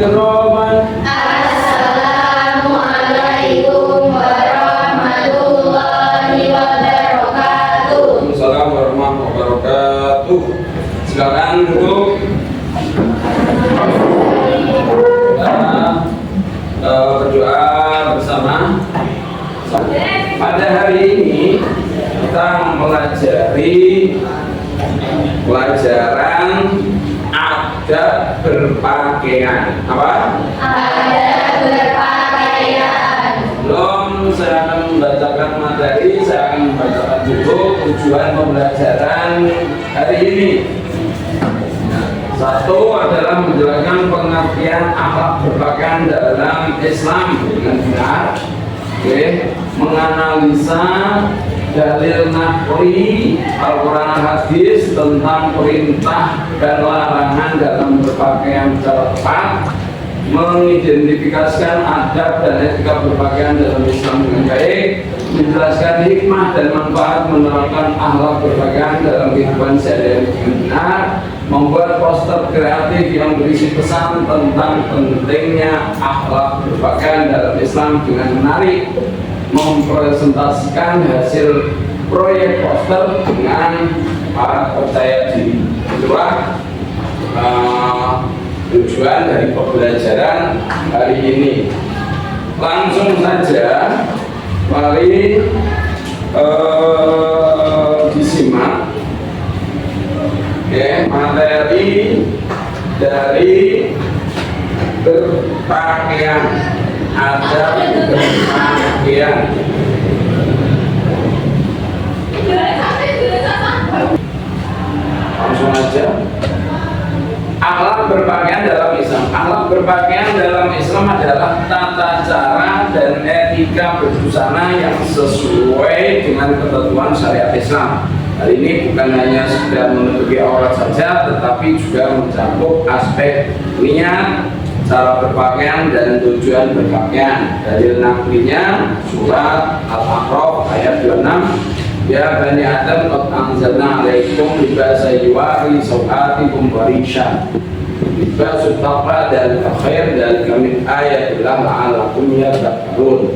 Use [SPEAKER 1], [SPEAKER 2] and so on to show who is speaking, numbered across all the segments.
[SPEAKER 1] ikraman.
[SPEAKER 2] Assalamualaikum warahmatullahi wabarakatuh.
[SPEAKER 1] Waalaikumsalam warahmatullahi wabarakatuh. Silakan duduk. Kita berdoa bersama. Pada hari ini kita mempelajari pelajaran adab berpakaian. Apa?
[SPEAKER 2] Adab berpakaian.
[SPEAKER 1] Belum saya akan membacakan materi, saya akan membacakan dulu tujuan pembelajaran hari ini. Satu adalah menjelaskan pengertian akhlak berpakaian dalam Islam dengan benar. Oke, menganalisa dalil naqli Al-Quran hadis tentang perintah dan larangan dalam berpakaian tepat, mengidentifikasikan adab dan etika berpakaian dalam Islam dengan baik, menjelaskan hikmah dan manfaat menerapkan akhlak berpakaian dalam kehidupan sehari-hari dengan benar, membuat poster kreatif yang berisi pesan tentang pentingnya akhlak berpakaian dalam Islam dengan menarik, mempresentasikan hasil proyek poster dengan para percaya diri. Itulah tujuan dari pembelajaran hari ini. Langsung saja, mari disimak materi dari berpakaian, adab berpakaian. Langsung aja. Akhlak berpakaian dalam Islam. Akhlak berpakaian dalam Islam adalah tata cara dan etika berbusana yang sesuai dengan ketentuan syariat Islam. Hal ini bukan hanya sekedar menutupi aurat saja, tetapi juga mencakup aspek niat, cara berpakaian dan tujuan berpakaian. Dalil naqlinya surat Al-A'raf ayat 26. Ya Bani Adam qad anzalna 'alaikum libasan yuwari sawatikum wa risha. Libasut taqwa dan khair dan min ayatillah la'allakum yadhakkarun.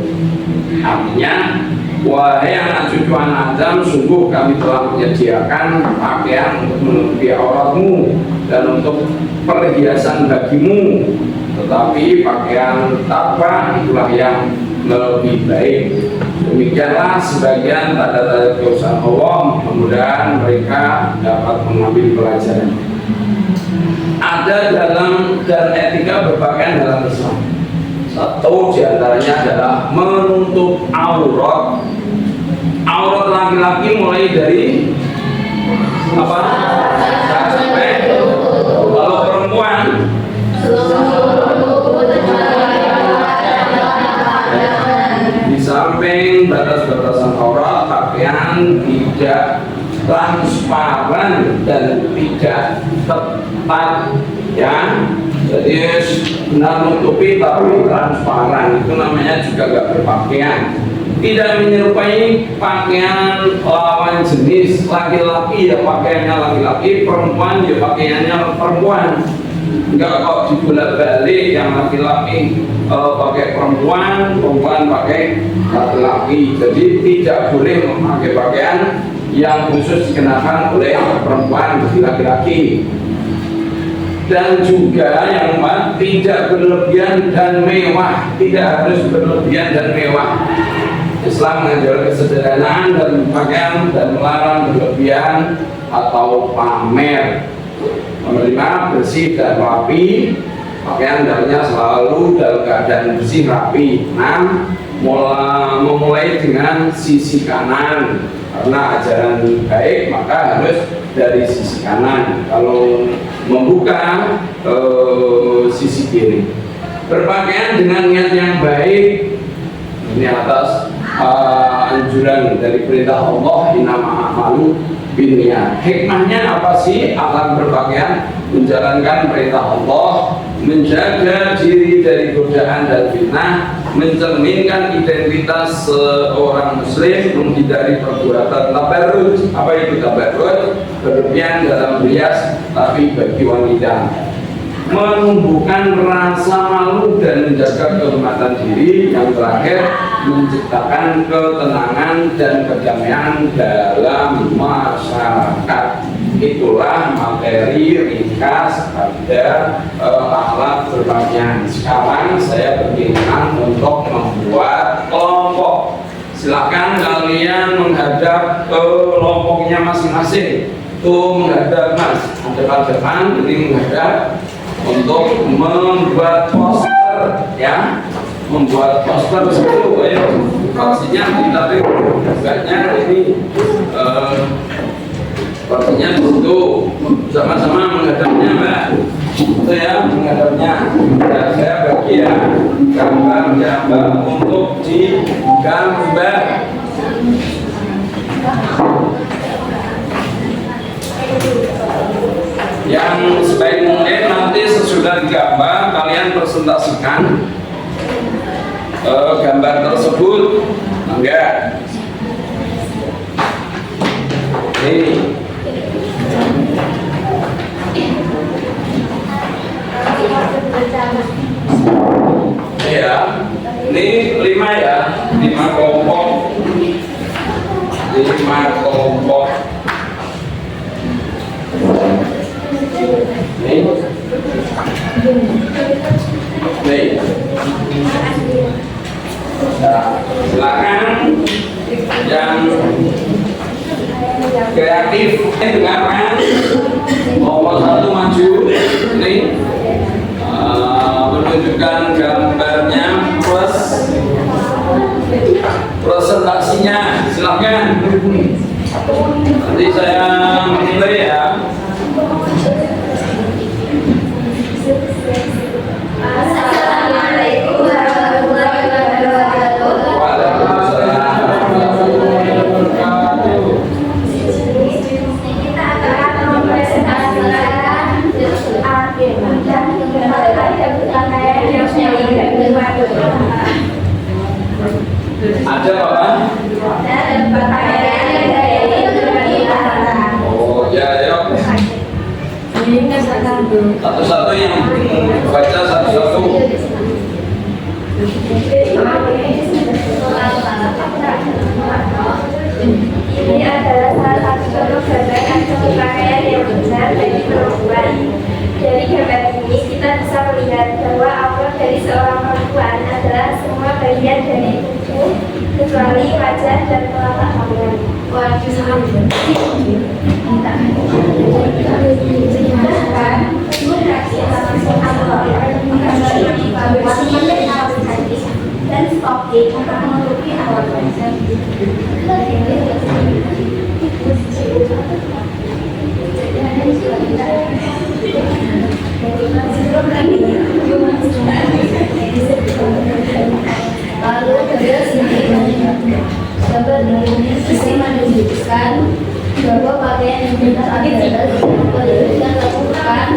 [SPEAKER 1] Artinya, wahai anak cucu anak Adam, sungguh kami telah menyediakan pakaian untuk menutupi auratmu dan untuk perhiasan bagimu. Tetapi pakaian takwa itulah yang lebih baik. Demikianlah sebagian tanda-tanda kekuasaan Allah. Mudah-mudahan mereka dapat mengambil pelajaran. Ada dalam dan etika berpakaian dalam Islam. Satu diantaranya adalah menutup aurat. Aurat laki-laki mulai dari apa? Sampai. Kalau perempuan di samping batas-batasan aurat, pakaian tidak transparan dan tidak tepat, ya. Jadi benar menutupi tapi transparan, itu namanya juga gak berpakaian. Tidak menyerupai pakaian lawan jenis, laki-laki ya pakaiannya laki-laki, perempuan ya pakaiannya perempuan. Enggak kok dibolak-balik, yang laki-laki pakai perempuan, perempuan pakai laki-laki. Jadi tidak boleh memakai pakaian yang khusus dikenakan oleh perempuan bagi laki-laki. Dan juga yang keempat, tidak berlebihan dan mewah. Tidak harus berlebihan dan mewah. Islam mengajarkan kesederhanaan dan pakaian dan melarang berlebihan atau pamer. Nomor 5, bersih dan rapi. Pakaian dalamnya selalu dalam keadaan bersih rapi. 6, memulai dengan sisi kanan. Karena ajaran baik maka harus dari sisi kanan. Kalau membuka sisi kiri. Berpakaian dengan niat yang baik. Ini atas anjuran dari perintah Allah, innama a'malu binniyat. Hikmahnya apa sih akhlak berpakaian? Menjalankan perintah Allah, menjaga diri dari godaan dan fitnah, mencerminkan identitas seorang muslim, menghindari perbuatan tabarruj. Apa itu tabarruj? Berlebihan dalam rias tapi bagi wanita. menumbuhkan rasa malu dan menjaga kehormatan diri. Yang terakhir, menciptakan ketenangan dan kedamaian dalam masyarakat. Itulah materi ringkas pada alat berpakaian. Sekarang saya berkeinginan untuk membuat kelompok. Silakan kalian menghadap ke kelompoknya masing-masing. Tuh menghadap mas, hadap depan, ini menghadap untuk membuat poster, ya, membuat poster dulu. Ayo, maksudnya kita bukannya ini posternya dulu, sama-sama menghadapnya, mbak. Itu ya menghadapnya. Dan saya bagi ya gambar-gambar untuk digambar. Yang sebaik mungkin nanti sesudah digambar kalian presentasikan gambar tersebut. Enggak. Ini. Ya, ini 5 ya, 5 kelompok. 5 kelompok. Nih. Nah, silakan yang kreatif dengarkan. Nomor 1 maju. Nih. Menunjukkan gambarnya plus presentasinya. Silakan. Nanti saya menilai ya.
[SPEAKER 2] Assalamualaikum warahmatullahi wabarakatuh.
[SPEAKER 1] Waalaikumsalam warahmatullahi wabarakatuh.
[SPEAKER 2] Kita akan mempresentasikan agenda
[SPEAKER 1] Ada apa? Oh ya, yuk. Satu-satu yang baca satu-satu.
[SPEAKER 2] Ini adalah salah satu contoh gambar aksesoris pakaian yang benar bagi perempuan. Dari gambar ini kita bisa melihat bahwa aurat dari seorang perempuan adalah semua bagian dari tubuh kecuali wajah dan telapak tangan. Dan stocking untuk menutupi aurat wajah. Lalu terus gambar ini bisa menunjukkan bahwa pakaian yang benar adalah dengan lakukan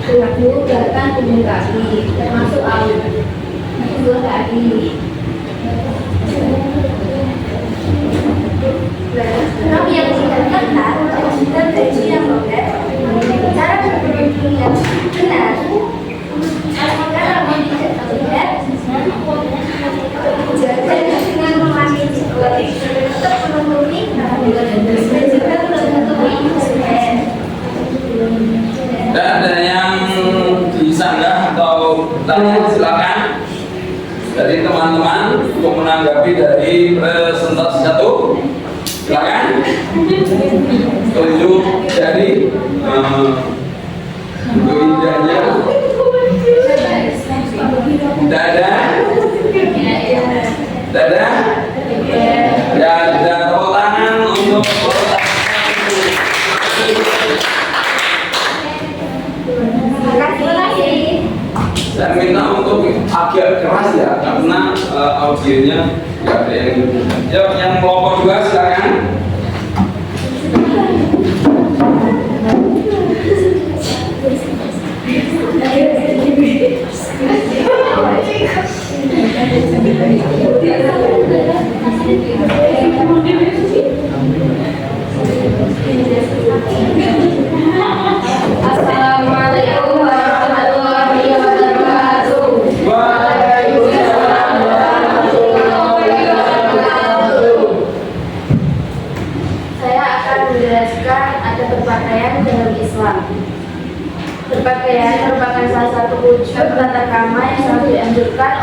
[SPEAKER 2] tubuh bahkan ujung kaki termasuk aurat dua kaki. Tapi yang tidak ketat dan baju yang longgar. Cara berkerudung yang benar agar rambut tidak terlihat. Jaga dengan memakai jilbab untuk menutupi rambut dan juga menutupi leher.
[SPEAKER 1] Dan ada yang disanggah atau tanya silakan dari teman-teman untuk menanggapi dari presentasi satu. Silakan. Tunjuk dari indahnya. Dada. Dada. Ya, dan tepuk tangan untuk saya minta untuk agak keras ya karena audionya nggak ada yang kelompok 2 silakan.
[SPEAKER 2] Assalamualaikum warahmatullahi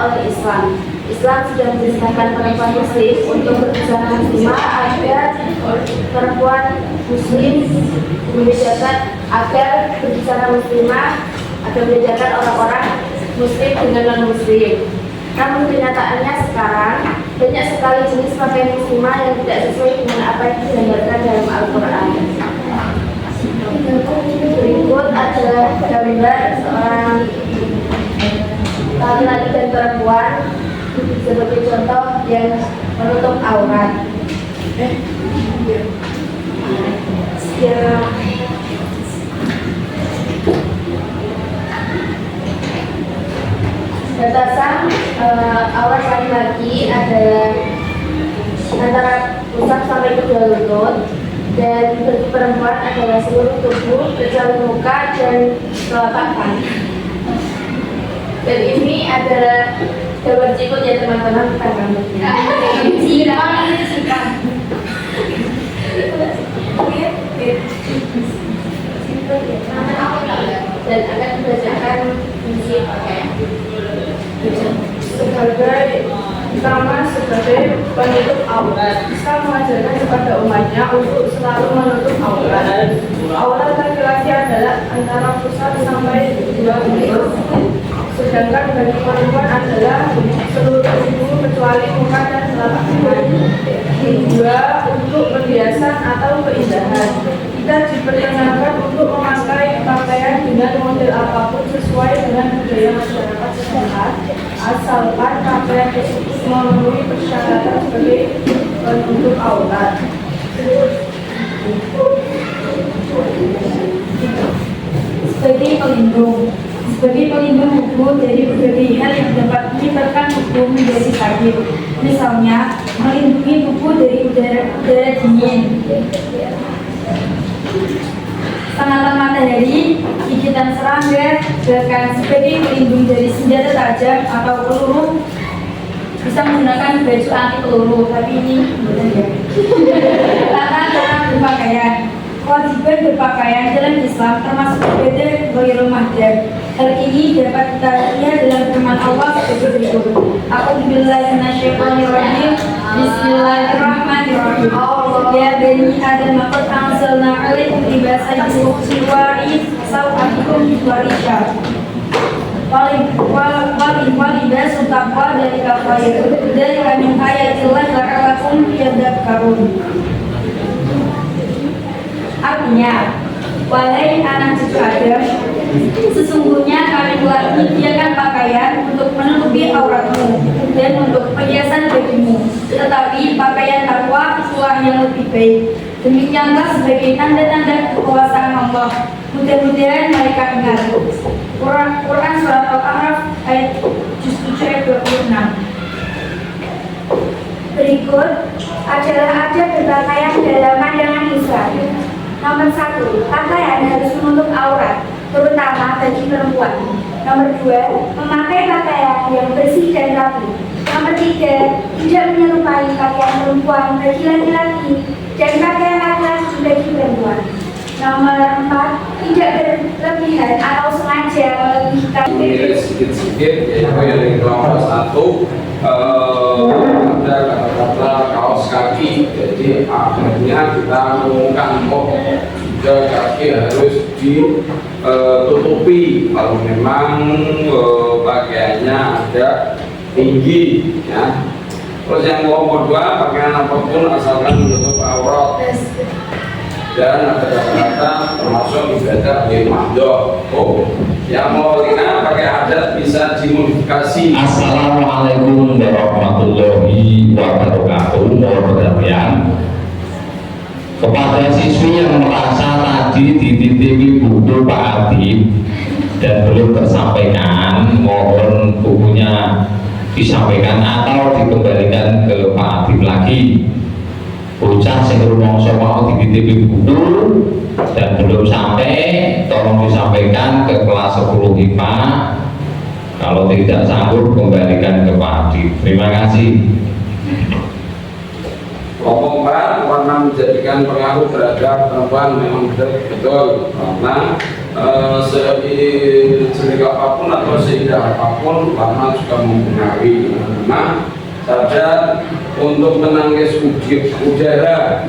[SPEAKER 2] oleh Islam. Islam sudah memerintahkan perempuan muslim untuk berbusana muslimah agar perempuan muslim membedakan orang-orang muslim dengan non-muslim. Namun kenyataannya sekarang banyak sekali jenis pakaian muslimah yang tidak sesuai dengan apa yang digambarkan dalam Al-Quran. Berikut adalah gambar seorang laki-laki dan perempuan sebagai contoh yang menutup aurat. Batasan aurat laki-laki adalah antara pusat sampai kedua lutut, dan bagi perempuan adalah seluruh tubuh kecuali muka dan telapak kaki. Dan ini adalah gambar cikut ya teman-teman, bukan rambutnya. Dan akan dibacakan fungsi pakaian sebagai penutup aurat. Islam mengajarkan kepada umatnya untuk selalu menutup aurat. Aurat laki-laki adalah antara pusat sampai kedua lutut, sedangkan bagi perempuan adalah seluruh tubuh kecuali muka dan telapak kaki. Kedua, untuk perhiasan atau keindahan. Kita diperkenalkan untuk memakai pakaian dengan model apapun sesuai dengan budaya masyarakat setempat, asalkan pakaian tersebut memenuhi persyaratan sebagai penutup aurat. Sebagai pelindung hukum dari berbagai hal yang dapat menyebabkan hukum menjadi sakit. Misalnya, melindungi tubuh dari udara dingin, sengatan matahari, gigitan serangga, bahkan sebagai pelindung dari senjata tajam atau peluru bisa menggunakan baju anti peluru. Tapi ini benar ya. Tata cara berpakaian. Kewajiban berpakaian dalam Islam termasuk berbeda ghairul mahdhab. Hal ini dapat kita lihat dalam firman Allah sebagai berikut. A'udzubillahi minasyaitonirrajim. Bismillahirrahmanirrahim. Ya bani Adam qad anzalna 'alaikum libasan yuwari sawatikum wa risha. Walibasul taqwa dzalika khair. Dzalika min ayatillah la'allakum tadhakkarun. Artinya, wahai anak cucu Adam, sesungguhnya kami telah menyediakan pakaian untuk menutupi auratmu dan untuk perhiasan bagimu, tetapi pakaian takwa itulah yang lebih baik. Demikianlah sebagai tanda-tanda kekuasaan Allah. Mudah-mudahan mereka ingat. Quran Surat Al-A'raf ayat juz 7 ayat 26.
[SPEAKER 3] Berikut adalah adab berpakaian dalam pandangan Islam. Nomor 1, pakaian harus menutup aurat, terutama bagi perempuan. Nomor 2, memakai pakaian yang bersih dan rapi. Nomor 3, tidak menyerupai pakaian perempuan bagi laki-laki dan pakaian laki-laki bagi perempuan. Nomor 4, tidak berlebihan atau sengaja melebihkan.
[SPEAKER 1] Ini sedikit-sedikit, yaitu yang di kelompok 1 ada kata-kata kaos kaki. Jadi akhirnya kita menemukan juga kaki harus ditutupi kalau memang pakaiannya agak tinggi ya. Terus yang kelompok 2, pakaian apapun asalkan menutup aurat. Dan ada kata-kata termasuk ibadah yang mahdoh. Yang mau lihat pakai adat bisa dimodifikasi.
[SPEAKER 4] Assalamualaikum warahmatullahi wabarakatuh. Mohon kepada siswi yang merasa tadi dititipi buku Pak Adib dan belum tersampaikan, mohon bukunya disampaikan atau dikembalikan ke Pak Adib lagi. Bocah sing rumangsa mau dititipi buku dan belum sampai, tolong disampaikan ke kelas 10 IPA. Kalau tidak sanggup, kembalikan ke Pak Adib. Terima kasih.
[SPEAKER 1] Kelompok 4, warna menjadikan pengaruh terhadap perempuan memang betul karena sejelek apapun atau seindah apapun lama juga mempengaruhi. Nah, saja untuk menangkis udara,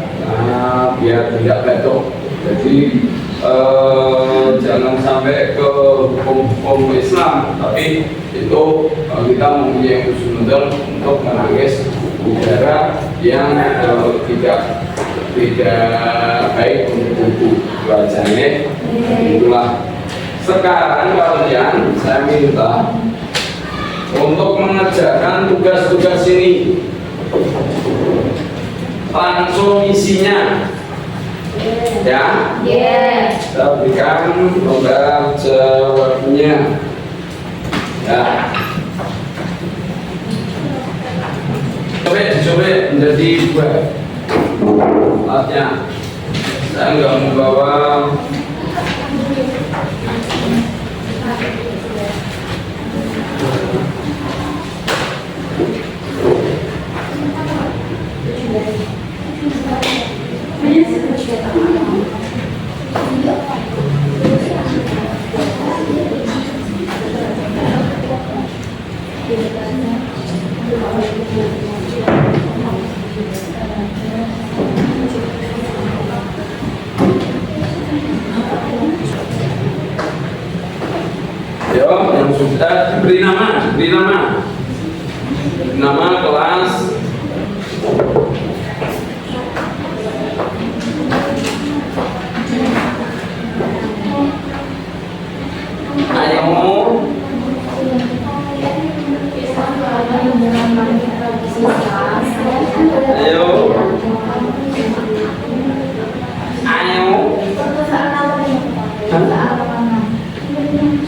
[SPEAKER 1] biar tidak batuk. Jadi jangan sampai ke hukum Islam, tapi itu kita mempunyai husnuzon untuk menangkis udara yang tidak baik untuk tubuh wajahnya. Itulah. Sekarang kalian saya minta untuk mengerjakan tugas-tugas ini, langsung isinya ya. Kita berikan lembar jawabnya ya. Coba menjadi dua alatnya. Saya nggak membawa yang sudah diberi nama kelas.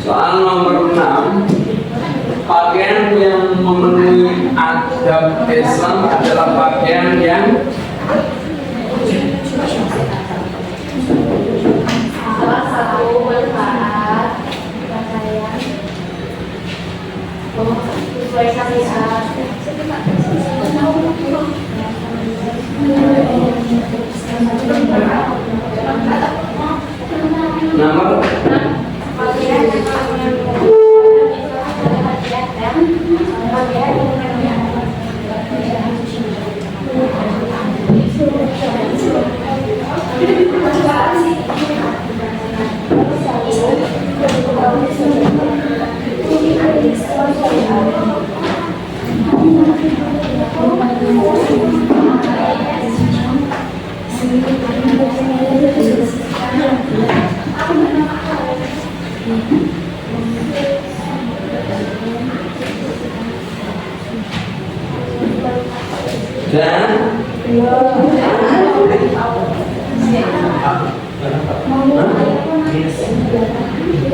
[SPEAKER 1] Soal nomor 6, pakaian yang memenuhi adab Islam adalah pakaian yang
[SPEAKER 2] salah satu manfaat pakaian sesuai syariat.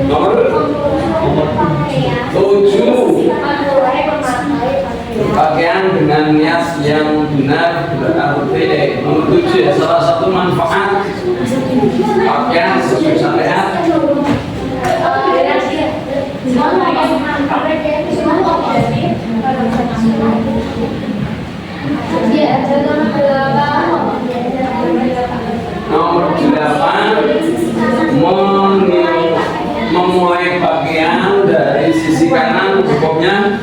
[SPEAKER 1] nomor dan nomor 7, pakaian dengan niat yang benar berarti. Nomor 7, salah satu manfaat pakaian sesuai syariat nomor 8, memulai pakaian dari sisi kanan hukumnya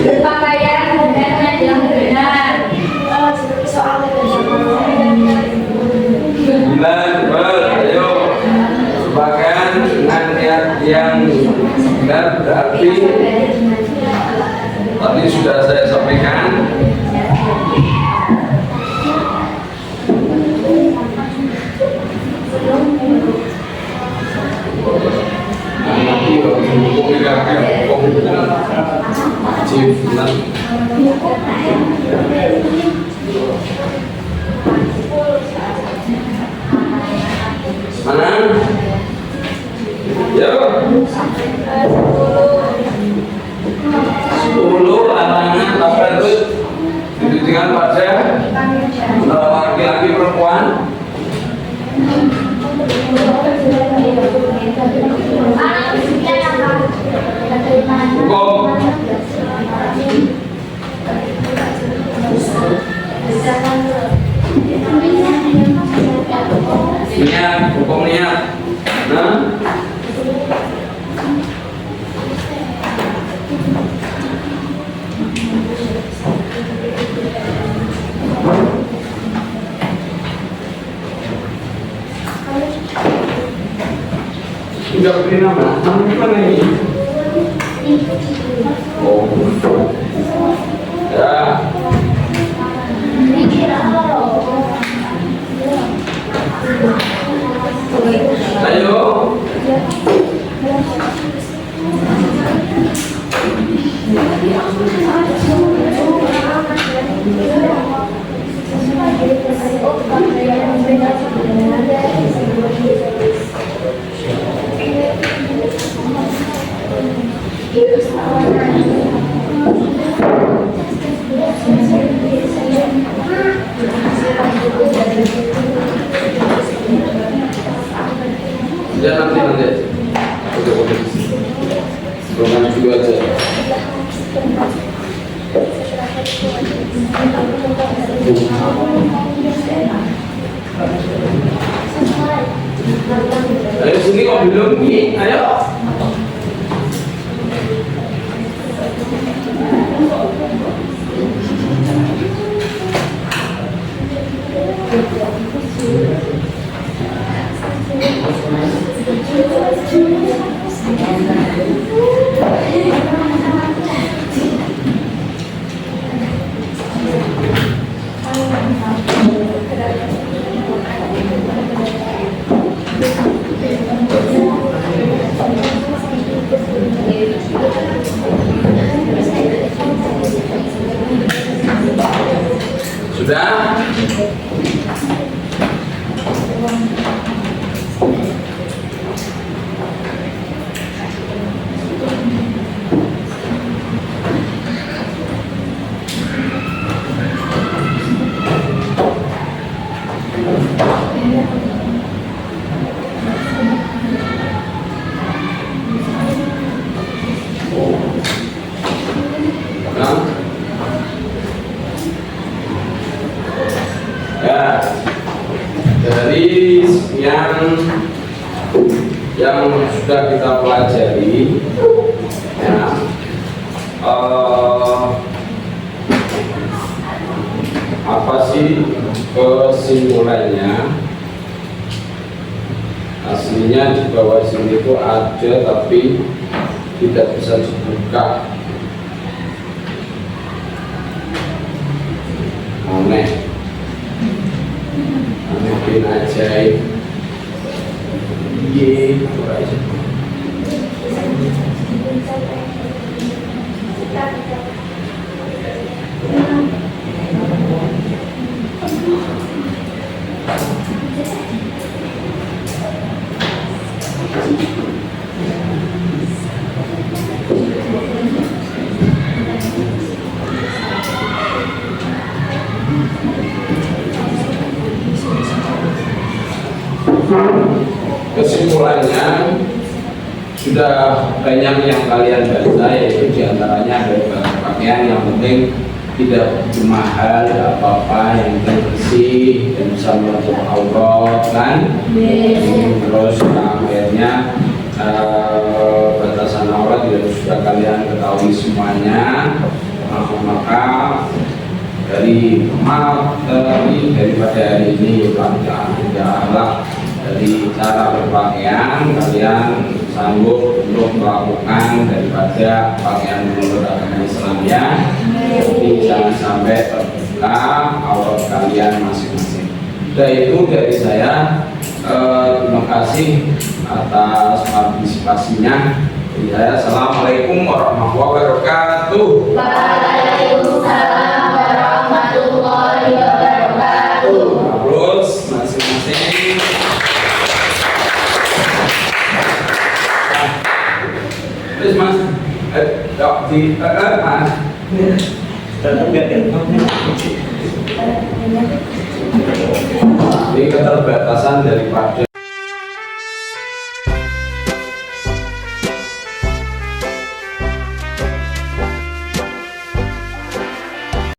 [SPEAKER 2] berpakaian dengan yang benar.
[SPEAKER 1] Ayo pakaian dengan niat yang benar berarti tadi sudah saya sampaikan. Nanti mana? Ya. 10 larangan tabarruj ditujukan pada laki-laki perempuan. Hukum Sudah beri nama. Nama gimana ini? Oh. Ya. Ayo. Ya nanti aja. Oke. Roman dulu aja. Ayo sini kok belum nih? Ayo. Sudah? Ya, dari yang sudah kita pelajari, ya, apa sih kesimpulannya? Aslinya di bawah sini itu ada tapi tidak bisa dibuka. Aneh. Mungkin ajaib. Gitu aja. Kesimpulannya sudah banyak yang kalian baca, yaitu diantaranya ada pakaian yang penting tidak mahal apa-apa, yang penting bersih dan bisa menutup aurat kan. Terus akhirnya batasan aurat juga sudah kalian ketahui semuanya. Maka daripada hari ini tidaklah dari cara berpakaian kalian sanggup untuk melakukan daripada pakaian menurut agama Islam ya. Jadi jangan sampai terbuka aurat kalian masing-masing. Dan itu dari saya. Terima kasih atas partisipasinya. Ya, assalamualaikum warahmatullahi wabarakatuh.
[SPEAKER 2] Waalaikumsalam warahmatullahi wabarakatuh.
[SPEAKER 1] Terus masing-masing. Terus mas, di mas. Ini keterbatasan daripada